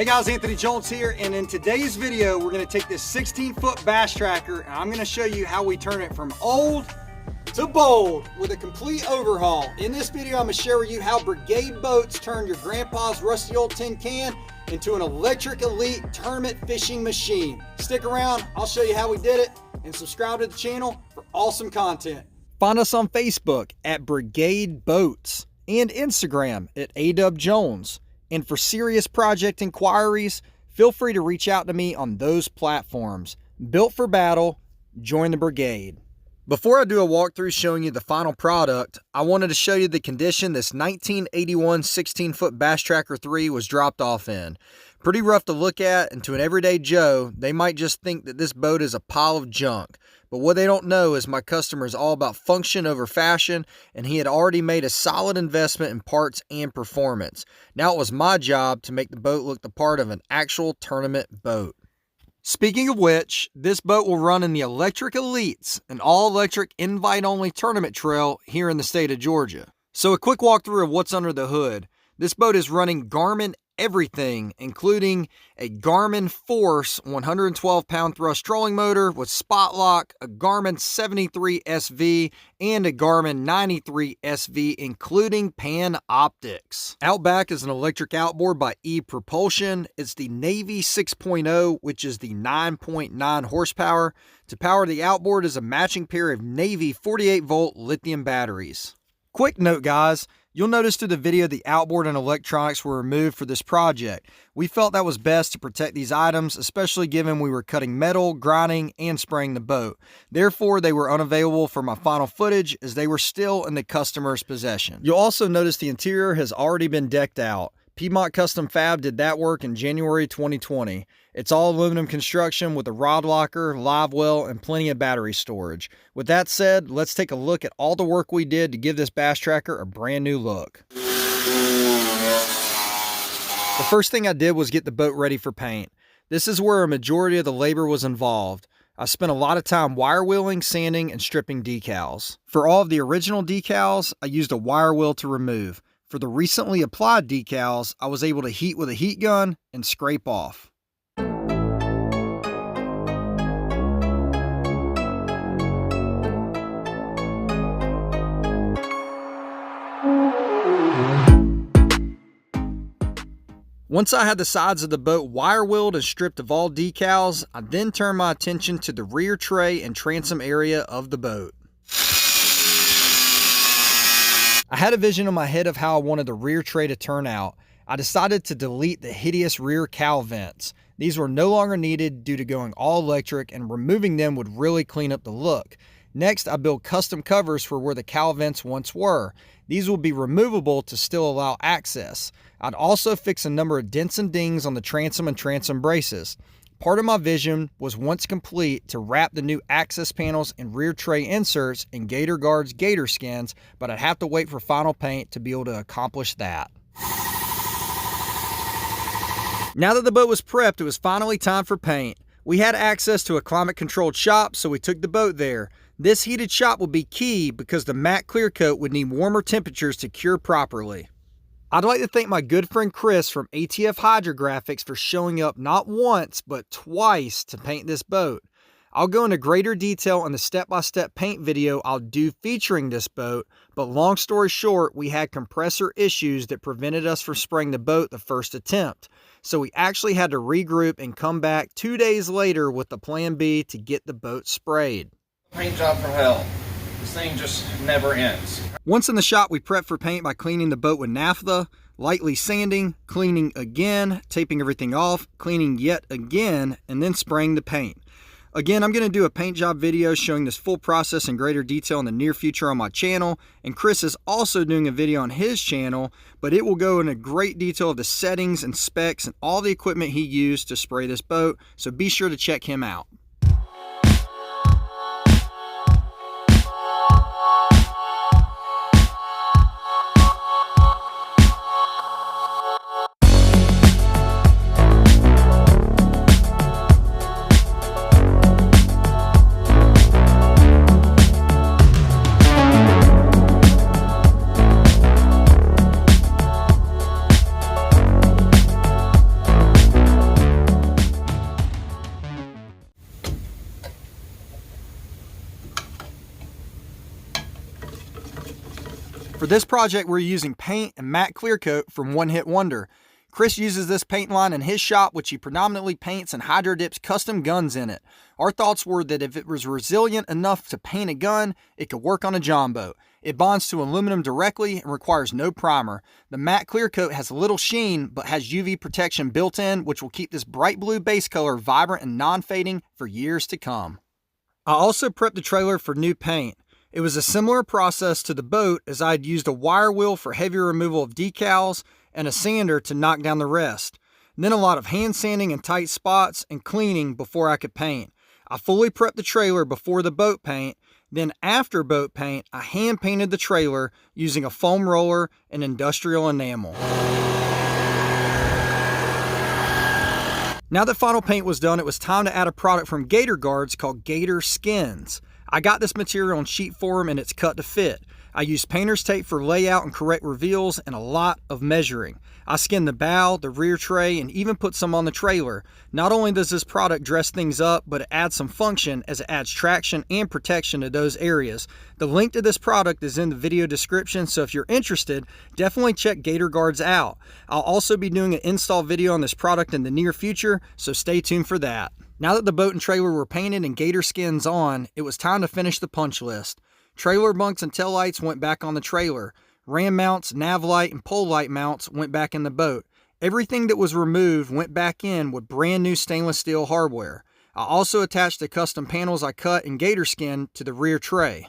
Hey guys, Anthony Jones here, and in today's video, we're gonna take this 16-foot bass tracker, and I'm gonna show you how we turn it from old to bold with a complete overhaul. In this video, I'm gonna share with you how Brigade Boats turned your grandpa's rusty old tin can into an electric elite tournament fishing machine. Stick around, I'll show you how we did it, and subscribe to the channel for awesome content. Find us on Facebook at Brigade Boats and Instagram at AWJones. And for serious project inquiries, feel free to reach out to me on those platforms. Built for battle, join the brigade. Before I do a walkthrough showing you the final product, I wanted to show you the condition this 1981 16-foot Bass Tracker 3 was dropped off in. Pretty rough to look at, and to an everyday Joe, they might just think that this boat is a pile of junk. But what they don't know is my customer is all about function over fashion, and he had already made a solid investment in parts and performance. Now it was my job to make the boat look the part of an actual tournament boat. Speaking of which, this boat will run in the Electric Elites, an all-electric invite-only tournament trail here in the state of Georgia. So a quick walkthrough of what's under the hood. This boat is running Garmin everything, including a Garmin Force 112-pound thrust trolling motor with spot lock, a Garmin 73 SV, and a Garmin 93 SV, including pan optics. Out back is an electric outboard by E-Propulsion. It's the Navy 6.0, which is the 9.9 horsepower. To power the outboard is a matching pair of Navy 48-volt lithium batteries. Quick note, guys. You'll notice through the video the outboard and electronics were removed for this project. We felt that was best to protect these items, especially given we were cutting metal, grinding, and spraying the boat. Therefore, they were unavailable for my final footage as they were still in the customer's possession. You'll also notice the interior has already been decked out. Piedmont Custom Fab did that work in January 2020. It's all aluminum construction with a rod locker, live well, and plenty of battery storage. With that said, let's take a look at all the work we did to give this bass tracker a brand new look. The first thing I did was get the boat ready for paint. This is where a majority of the labor was involved. I spent a lot of time wire wheeling, sanding, and stripping decals. For all of the original decals, I used a wire wheel to remove. For the recently applied decals, I was able to heat with a heat gun and scrape off. Once I had the sides of the boat wire wheeled and stripped of all decals, I then turned my attention to the rear tray and transom area of the boat. I had a vision in my head of how I wanted the rear tray to turn out. I decided to delete the hideous rear cowl vents. These were no longer needed due to going all electric, and removing them would really clean up the look. Next, I built custom covers for where the cowl vents once were. These will be removable to still allow access. I'd also fix a number of dents and dings on the transom and transom braces. Part of my vision was, once complete, to wrap the new access panels and rear tray inserts in Guards Gator Skins, but I'd have to wait for final paint to be able to accomplish that. Now that the boat was prepped, it was finally time for paint. We had access to a climate-controlled shop, so we took the boat there. This heated shop would be key because the matte clear coat would need warmer temperatures to cure properly. I'd like to thank my good friend Chris from ATF Hydrographics for showing up not once, but twice to paint this boat. I'll go into greater detail in the step-by-step paint video I'll do featuring this boat, but long story short, we had compressor issues that prevented us from spraying the boat the first attempt. So we actually had to regroup and come back 2 days later with the plan B to get the boat sprayed. Paint job from hell. This thing just never ends. Once in the shop, we prepped for paint by cleaning the boat with naphtha, lightly sanding, cleaning again, taping everything off, cleaning yet again, and then spraying the paint. Again, I'm going to do a paint job video showing this full process in greater detail in the near future on my channel, and Chris is also doing a video on his channel, but it will go into great detail of the settings and specs and all the equipment he used to spray this boat, so be sure to check him out. For this project, we're using paint and matte clear coat from One Hit Wonder. Chris uses this paint line in his shop, which he predominantly paints and hydro dips custom guns in it. Our thoughts were that if it was resilient enough to paint a gun, it could work on a Jon boat. It bonds to aluminum directly and requires no primer. The matte clear coat has little sheen, but has UV protection built in, which will keep this bright blue base color vibrant and non-fading for years to come. I also prepped the trailer for new paint. It was a similar process to the boat, as I had used a wire wheel for heavier removal of decals and a sander to knock down the rest. And then a lot of hand sanding in tight spots and cleaning before I could paint. I fully prepped the trailer before the boat paint. Then after boat paint, I hand painted the trailer using a foam roller and industrial enamel. Now that final paint was done, it was time to add a product from Gaurds called GatorSkinz. I got this material in sheet form and it's cut to fit. I used painter's tape for layout and correct reveals and a lot of measuring. I skinned the bow, the rear tray, and even put some on the trailer. Not only does this product dress things up, but it adds some function as it adds traction and protection to those areas. The link to this product is in the video description, so if you're interested, definitely check Gaurds out. I'll also be doing an install video on this product in the near future, so stay tuned for that. Now that the boat and trailer were painted and GatorSkinz on, it was time to finish the punch list. Trailer bunks and taillights went back on the trailer. Ram mounts, nav light, and pole light mounts went back in the boat. Everything that was removed went back in with brand new stainless steel hardware. I also attached the custom panels I cut in Gator Skin to the rear tray.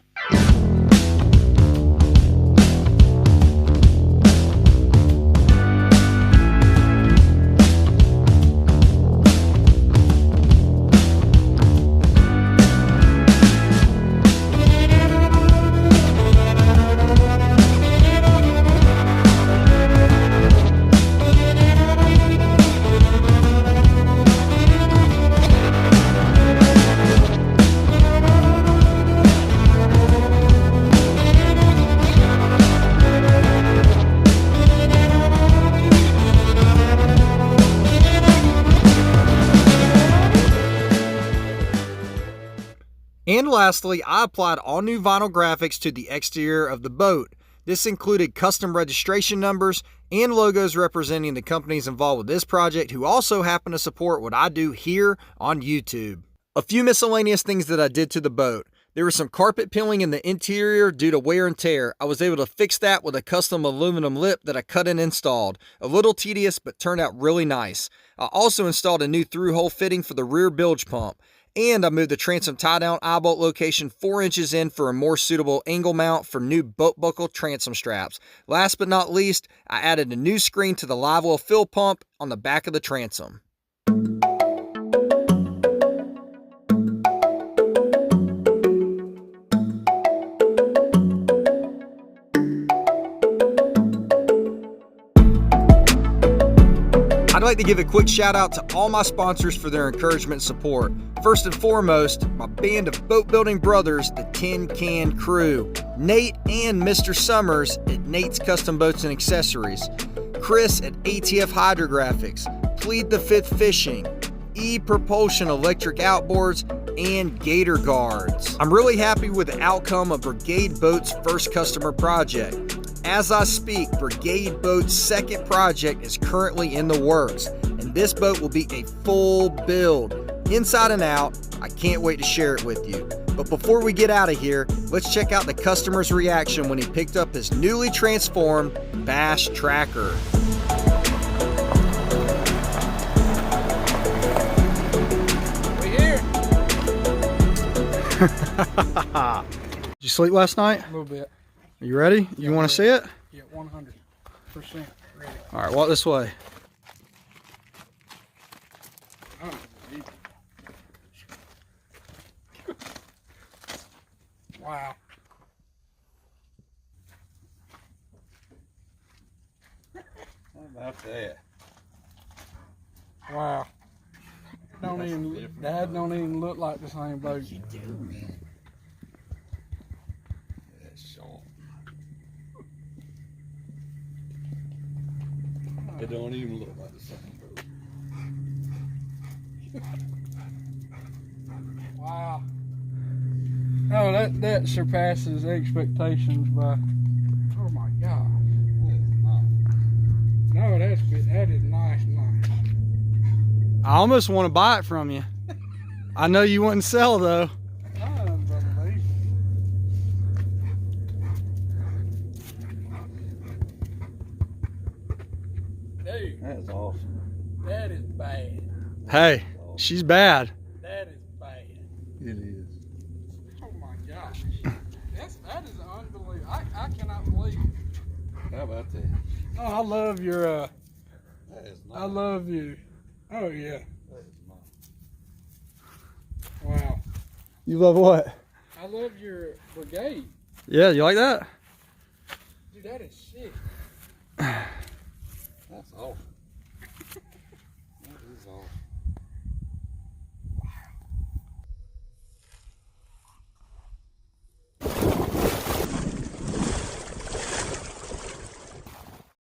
And lastly, I applied all new vinyl graphics to the exterior of the boat. This included custom registration numbers and logos representing the companies involved with this project, who also happen to support what I do here on YouTube. A few miscellaneous things that I did to the boat. There was some carpet peeling in the interior due to wear and tear. I was able to fix that with a custom aluminum lip that I cut and installed. A little tedious, but turned out really nice. I also installed a new through hole fitting for the rear bilge pump. And I moved the transom tie-down eye bolt location 4 inches in for a more suitable angle mount for new boat buckle transom straps. Last but not least, I added a new screen to the live well fill pump on the back of the transom. I'd like to give a quick shout out to all my sponsors for their encouragement and support. First and foremost, my band of boat building brothers, the Tin Can Crew. Nate and Mr. Summers at Nate's Custom Boats and Accessories. Chris at ATF Hydrographics. Plead the Fifth Fishing. E-Propulsion Electric Outboards, and Gator Guards. I'm really happy with the outcome of Brigade Boats' first customer project. As I speak, Brigade Boats' second project is currently in the works, and this boat will be a full build, inside and out. I can't wait to share it with you. But before we get out of here, let's check out the customer's reaction when he picked up his newly transformed Bass Tracker. Did you sleep last night? A little bit. Are you ready? You want to see it? Yeah, 100% ready. All right, walk this way. Oh, wow. How about that? Wow. Dad don't even look like the same boat. You do, man. That's sharp. It don't even look like the same boat. Wow. No, that surpasses expectations by, oh my Oh, that's good. That is nice. I almost want to buy it from you. I know you wouldn't sell though. Unbelievable. Dude, That's awesome. that is bad. Hey, she's bad. That is bad. It is. Oh my gosh. That is unbelievable. I cannot believe it. How about that? Oh, I love your That is nice. I love you. Oh yeah. That is nice. Wow. You love what? I love your Brigade. Yeah, you like that? Dude, that is sick.